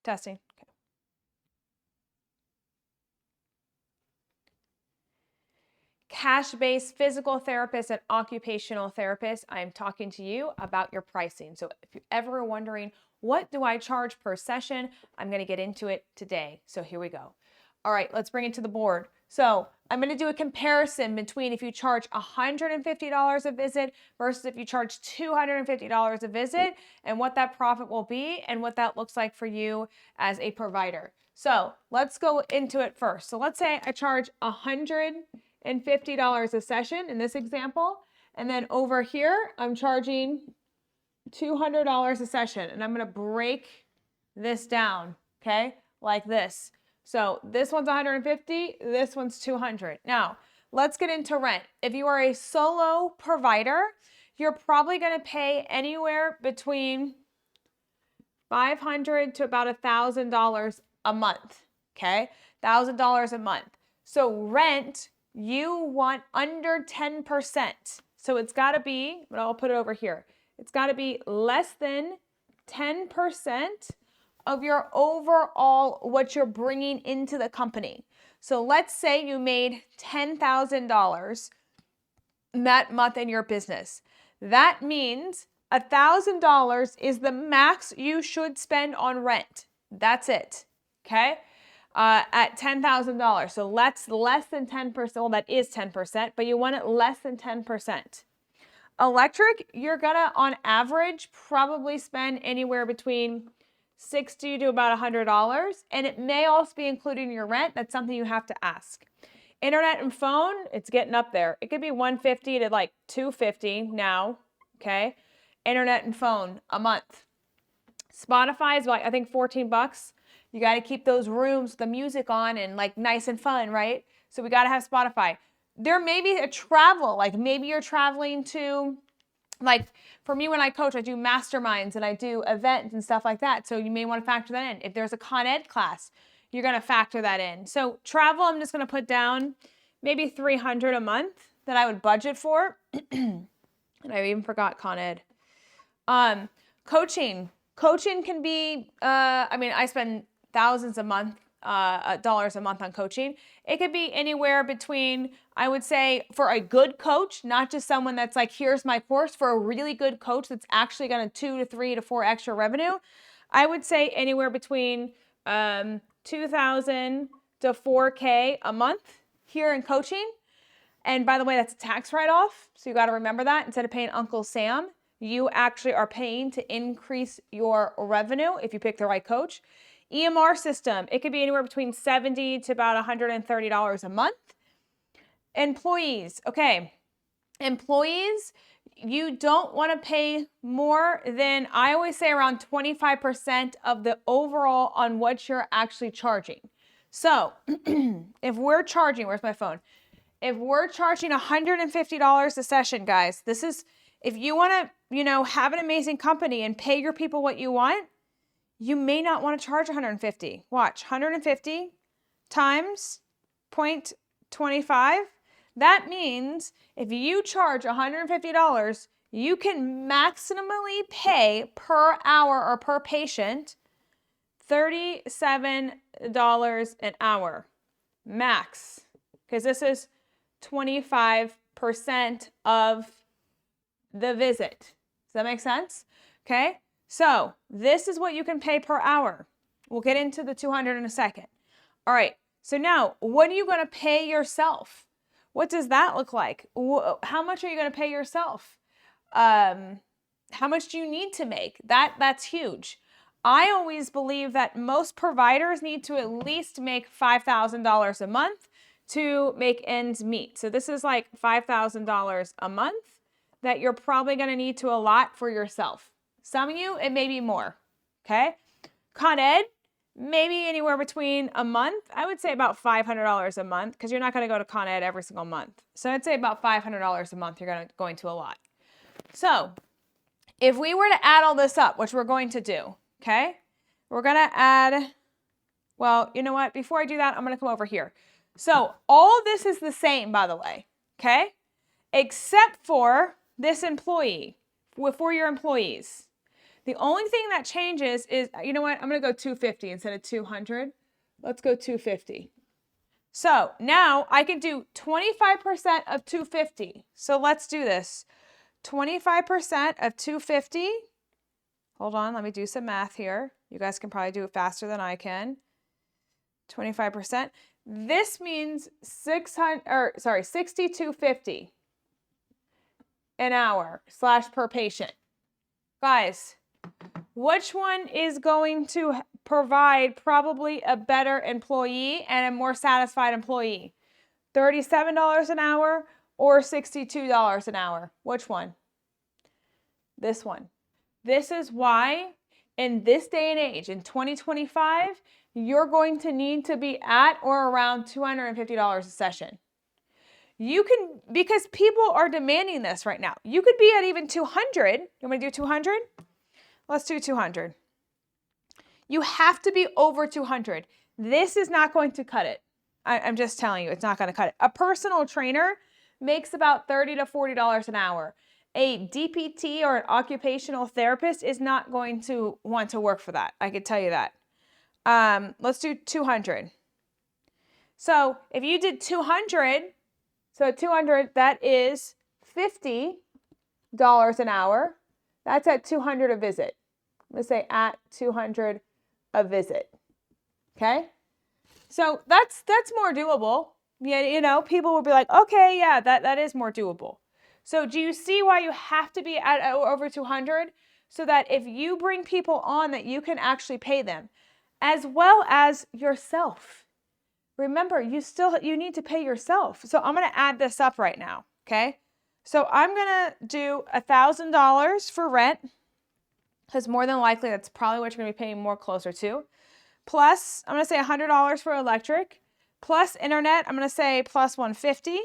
Testing. Okay. Cash-based physical therapist and occupational therapist, I am talking to you about your pricing. So if you're ever wondering, what do I charge per session? I'm going to get into it today. So here we go. All right, let's bring it to the board. So I'm going to do a comparison between if you charge $150 a visit versus if you charge $250 a visit, and what that profit will be and what that looks like for you as a provider. So let's go into it first. So let's say I charge $150 a session in this example. And then over here, I'm charging $200 a session. And I'm going to break this down, okay, like this. So this one's 150, this one's 200. Now, let's get into rent. If you are a solo provider, you're probably going to pay anywhere between $500 to about $1,000 a month, okay? $1,000 a month. So rent, you want under 10%. So it's got to be, but I'll put it over here. It's got to be less than 10% of your overall, what you're bringing into the company. So let's say you made $10,000 that month in your business. That means $1,000 is the max you should spend on rent. That's it, okay? At $10,000. So that's less than 10%. Well, that is 10%, but you want it less than 10%. Electric, you're gonna, on average, probably spend anywhere between $60 to about $100, and it may also be including your rent. That's something you have to ask. Internet and phone, it's getting up there. It could be $150 to like $250 now, okay? Internet and phone a month. Spotify is like, I think $14. You got to keep those rooms with the music on and like nice and fun, right? So we got to have Spotify. There may be a travel, like maybe you're traveling to, like for me when I coach, I do masterminds and I do events and stuff like that. So you may want to factor that in. If there's a Con Ed class, you're going to factor that in. So travel, I'm just going to put down maybe $300 a month that I would budget for. And I even forgot Con Ed. Coaching can be, I spend thousands a month, dollars a month on coaching. It could be anywhere between, I would say, for a good coach, not just someone that's like, here's my course, for a really good coach that's actually going to 2 to 3 to 4 extra revenue, I would say anywhere between $2,000 to $4,000 a month here in coaching. And by the way, that's a tax write-off, so you got to remember that. Instead of paying Uncle Sam, you actually are paying to increase your revenue if you pick the right coach. EMR system, it could be anywhere between $70 to about $130 a month. Employees, okay. Employees, you don't want to pay more than, I always say, around 25% of the overall on what you're actually charging. So if we're charging, where's my phone? If we're charging $150 a session, guys, this is, if you want to, have an amazing company and pay your people what you want, you may not want to charge $150. Watch, 150 times 0.25. That means if you charge $150, you can maximally pay per hour or per patient $37 an hour, max, because this is 25% of the visit. Does that make sense? Okay. So this is what you can pay per hour. We'll get into the 200 in a second. All right. So now, what are you going to pay yourself? What does that look like? How much are you going to pay yourself? How much do you need to make? That's huge. I always believe that most providers need to at least make $5,000 a month to make ends meet. So this is like $5,000 a month that you're probably going to need to allot for yourself. Some of you, it may be more, okay? Con Ed, maybe anywhere between a month. I would say about $500 a month because you're not going to go to Con Ed every single month. So I'd say about $500 a month you're going to allot. So if we were to add all this up, which we're going to do, okay? We're going to add, well, you know what? Before I do that, I'm going to come over here. So all of this is the same, by the way, okay? Except for this employee, for your employees. The only thing that changes is, you know what? I'm going to go 250 instead of 200. Let's go 250. So now I can do 25% of 250. So let's do this. 25% of 250. Hold on, let me do some math here. You guys can probably do it faster than I can. 25%. This means 62.50 an hour / per patient. Guys, which one is going to provide probably a better employee and a more satisfied employee? $37 an hour or $62 an hour? Which one? This one. This is why in this day and age, in 2025, you're going to need to be at or around $250 a session. You can, because people are demanding this right now. You could be at even 200. You want me to do 200? Let's do 200. You have to be over 200. This is not going to cut it. I'm just telling you, it's not going to cut it. A personal trainer makes about $30 to $40 an hour. A DPT or an occupational therapist is not going to want to work for that. I can tell you that. Let's do 200. So if you did 200, so 200, that is $50 an hour. That's at 200 a visit. Let's say at 200 a visit. Okay? So that's more doable. Yeah, you know, people will be like, okay, yeah, that is more doable. So do you see why you have to be at over 200? So that if you bring people on, that you can actually pay them, as well as yourself. Remember, you need to pay yourself. So I'm going to add this up right now, okay? So I'm going to do $1,000 for rent, because more than likely that's probably what you're going to be paying more closer to. Plus, I'm going to say $100 for electric. Plus internet, I'm going to say plus $150.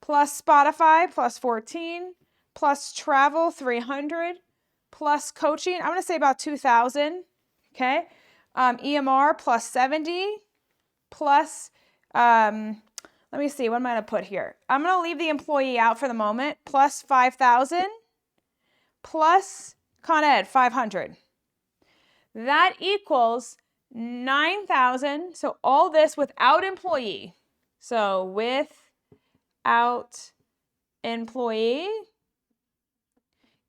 Plus Spotify, plus $14. Plus travel, $300. Plus coaching, I'm going to say about $2,000. Okay. EMR, plus $70. Plus, let me see, what am I going to put here? I'm going to leave the employee out for the moment. Plus $5,000. Plus Con Ed, $500. That equals $9,000. So all this without employee. So without employee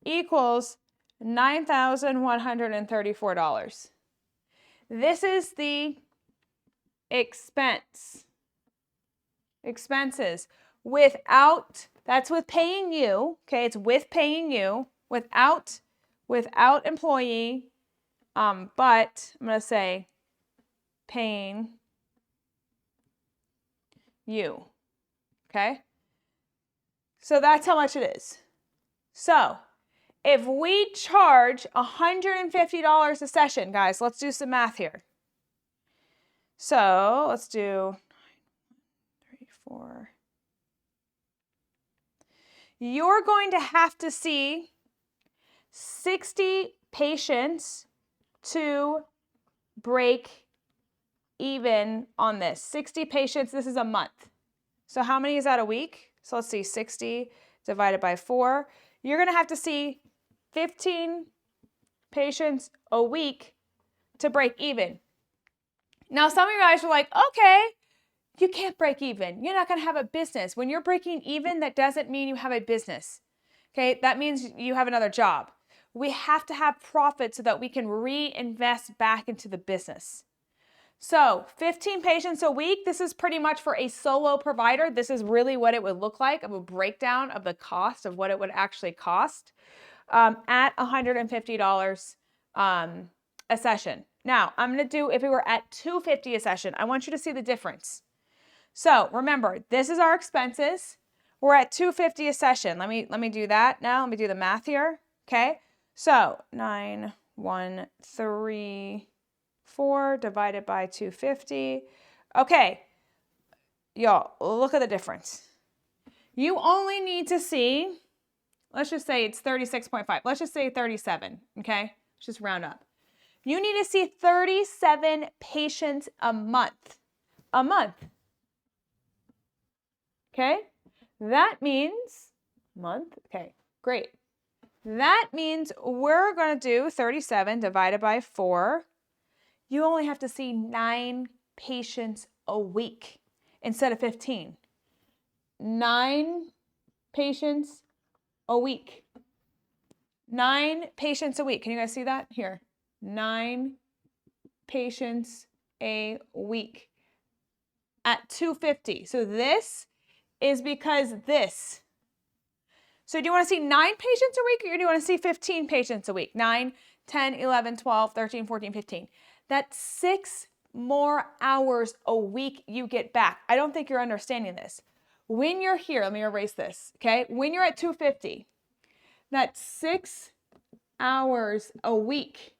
equals $9,134. This is the expenses without, that's with paying you. Okay. It's with paying you without employee. But I'm going to say paying you. Okay. So that's how much it is. So if we charge $150 a session, guys, let's do some math here. So let's do 3, 4. You're going to have to see 60 patients to break even on this. 60 patients, this is a month. So how many is that a week? So let's see, 60 divided by 4. You're going to have to see 15 patients a week to break even. Now, some of you guys are like, okay, you can't break even. You're not going to have a business. When you're breaking even, that doesn't mean you have a business. Okay, that means you have another job. We have to have profit so that we can reinvest back into the business. So 15 patients a week, this is pretty much for a solo provider. This is really what it would look like, of a breakdown of the cost of what it would actually cost at $150 a session. Now, I'm going to do, if we were at $250 a session, I want you to see the difference. So remember, this is our expenses. We're at $250 a session. Let me do that now. Let me do the math here. Okay. So 9,134 divided by 250. Okay. Y'all, look at the difference. You only need to see, let's just say it's 36.5. Let's just say 37. Okay. Let's just round up. You need to see 37 patients a month. A month. Okay. That means month. Okay. Great. That means we're going to do 37 divided by 4. You only have to see 9 patients a week instead of 15. 9 patients a week. 9 patients a week. Can you guys see that? Here. 9 patients a week at $250. So this is because this. So do you want to see 9 patients a week or do you want to see 15 patients a week? 9, 10, 11, 12, 13, 14, 15. That's 6 more hours a week you get back. I don't think you're understanding this. When you're here, let me erase this, okay? When you're at 250, that's 6 hours a week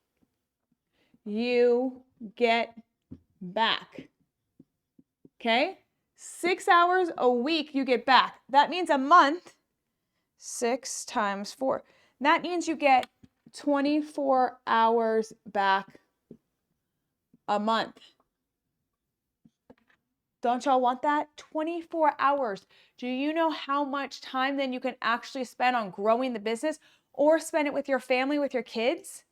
you get back, okay? 6 hours a week you get back. That means a month, 6 times 4. That means you get 24 hours back a month. Don't y'all want that? 24 hours. Do you know how much time then you can actually spend on growing the business or spend it with your family, with your kids?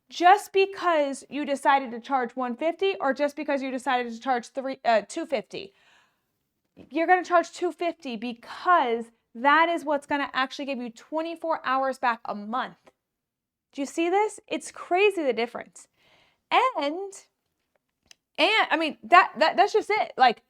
Just because you decided to charge $150 or just because you decided to charge $250. You're going to charge $250 because that is what's going to actually give you 24 hours back a month. Do you see this? It's crazy the difference. And I mean, that's just it. Like,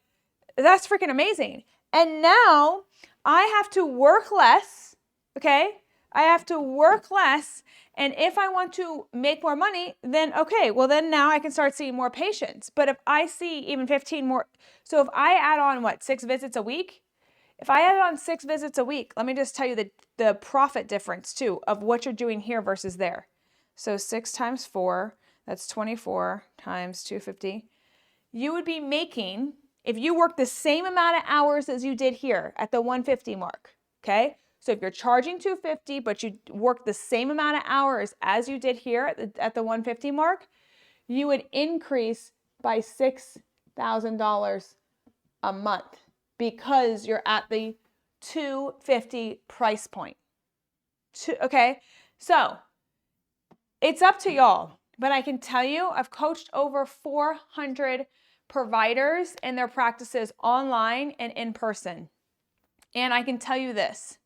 that's freaking amazing. And now I have to work less, okay? I have to work less. And if I want to make more money, then okay, well then now I can start seeing more patients. But if I see even 15 more, so if I add on 6 visits a week? If I add on 6 visits a week, let me just tell you the profit difference too of what you're doing here versus there. So 6 times 4, that's 24 times 250. You would be making, if you work the same amount of hours as you did here at the 150 mark, okay? So if you're charging $250, but you work the same amount of hours as you did here at the 150 mark, you would increase by $6,000 a month because you're at the $250 price point. Okay, so it's up to y'all, but I can tell you I've coached over 400 providers in their practices online and in person. And I can tell you this,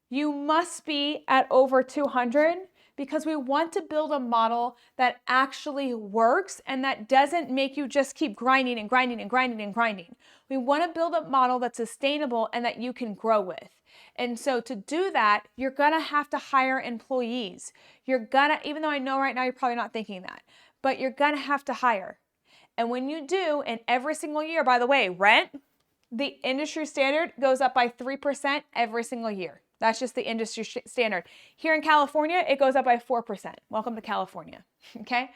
you must be at over 200 because we want to build a model that actually works and that doesn't make you just keep grinding and grinding and grinding and grinding. We want to build a model that's sustainable and that you can grow with. And so to do that, you're going to have to hire employees. Even though I know right now you're probably not thinking that, but you're going to have to hire. And when you do, and every single year, by the way, rent, the industry standard goes up by 3% every single year. That's just the industry standard. Here in California, it goes up by 4%. Welcome to California, okay?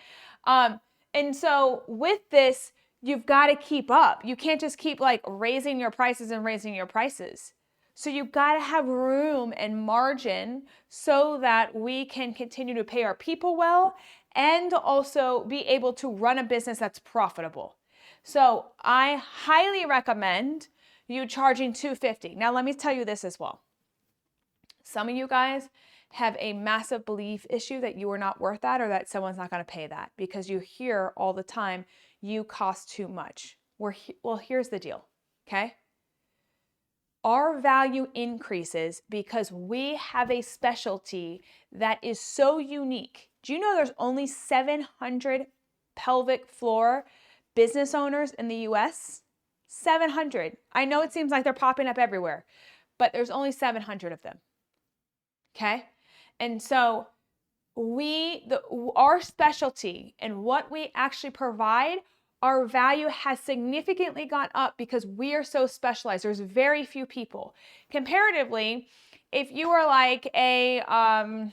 And so with this, you've got to keep up. You can't just keep raising your prices and raising your prices. So you've got to have room and margin so that we can continue to pay our people well and also be able to run a business that's profitable. So I highly recommend you charging $250. Now let me tell you this as well. Some of you guys have a massive belief issue that you are not worth that or that someone's not going to pay that because you hear all the time, you cost too much. Well, here's the deal, okay? Our value increases because we have a specialty that is so unique. Do you know there's only 700 pelvic floor business owners in the US? 700. I know it seems like they're popping up everywhere, but there's only 700 of them. Okay? And so our specialty and what we actually provide, our value has significantly gone up because we are so specialized. There's very few people. Comparatively, if you are like a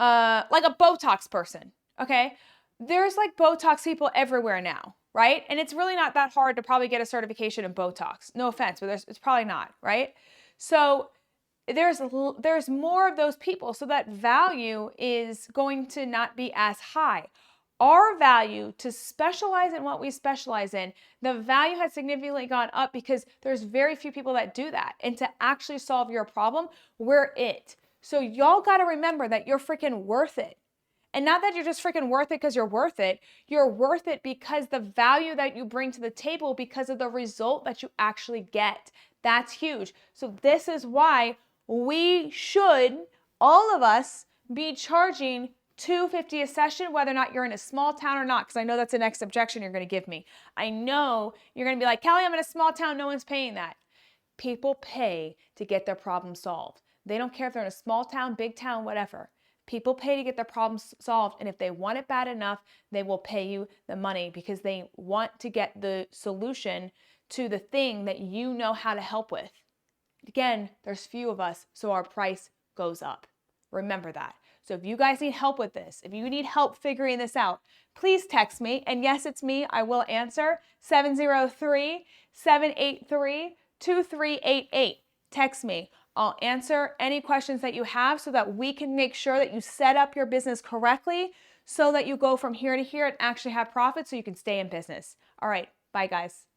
Botox person, okay? There's Botox people everywhere now, right? And it's really not that hard to probably get a certification in Botox. No offense, but it's probably not, right? So there's more of those people, so that value is going to not be as high. our value to specialize in what we specialize in, the value has significantly gone up because there's very few people that do that. And to actually solve your problem, we're it. So y'all got to remember that you're freaking worth it. And not that you're just freaking worth it because you're worth it because the value that you bring to the table because of the result that you actually get. That's huge. So this is why we should, all of us, be charging $250 a session, whether or not you're in a small town or not, because I know that's the next objection you're going to give me. I know you're going to be like, Kelly, I'm in a small town. No one's paying that. People pay to get their problem solved. They don't care if they're in a small town, big town, whatever. People pay to get their problems solved, and if they want it bad enough, they will pay you the money because they want to get the solution to the thing that you know how to help with. Again, there's few of us, so our price goes up. Remember that. So if you guys need help with this, if you need help figuring this out, please text me. And yes, it's me. I will answer 703-783-2388. Text me. I'll answer any questions that you have so that we can make sure that you set up your business correctly so that you go from here to here and actually have profits so you can stay in business. All right. Bye, guys.